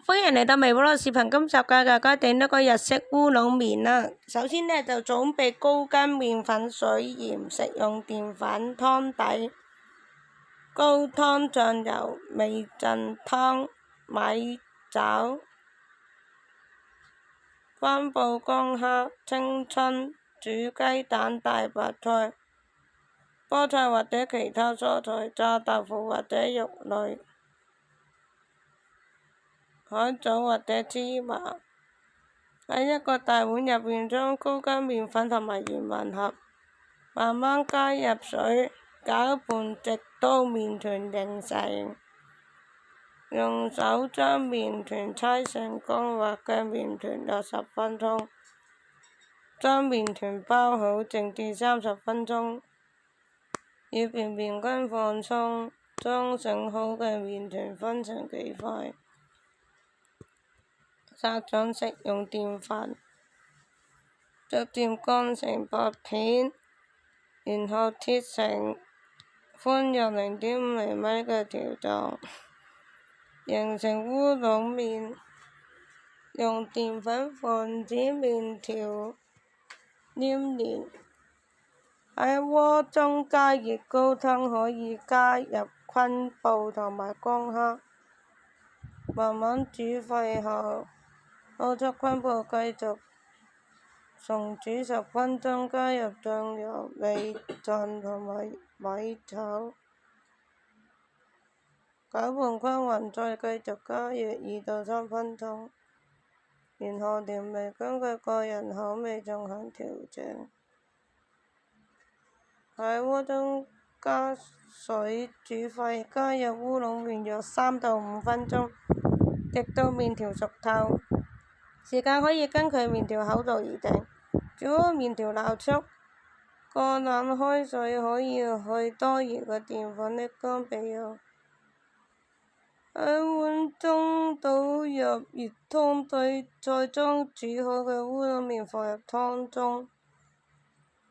歡迎嚟到微波爐視頻，今集教大家整一個日式烏龍麵啦。首先呢，就準備高筋麵粉、水、鹽、食用澱粉、湯底、高湯醬油、味噌湯、米酒、昆布、薑黑、青春、煮雞蛋、大白菜、菠菜或者其他蔬菜、炸豆腐或者肉類、海藻或者芝麻。喺一個大碗入面，將高筋麵粉同埋鹽混合，慢慢加入水，攪拌直到麵團形成。用手將麵團搓成光滑嘅麵團約10分鐘，將麵團包好靜置30分鐘，以便麵筋放鬆。將整好嘅麵團分成幾塊，撒上食用澱粉，逐漸乾成薄片，然後切成寬約0.5厘米嘅條狀，形成烏龍麵。用澱粉防止麵條黏連。喺鍋中加熱高湯，可以加入昆布同埋薑黑，慢慢煮沸後，倒出昆布，繼續重煮10分鐘，加入醬油、味噌同埋米酒，攪拌均勻，再繼續加熱2到3分鐘，然後調味，根據個人口味進行調整。喺鍋中加水煮沸，加入烏龍麵約3到5分鐘，直到麵條熟透。時間可以根據麵條厚度而定。煮好麵條撈出，過冷開水，可以去多餘嘅澱粉瀝乾備用。喺碗中倒入熱湯底，再將煮好嘅烏龍麵放入湯中，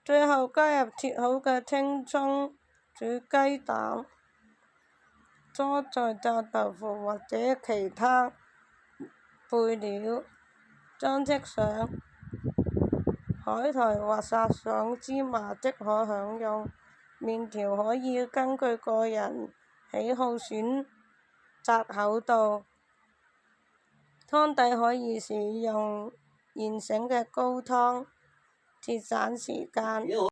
最後加入切好嘅青葱、煮雞蛋、蔬菜、炸豆腐或者其他配料，裝飾上海苔或撒上芝麻即可享用。麵條可以根據個人喜好選擇厚度，湯底可以使用現成嘅高湯，節省時間。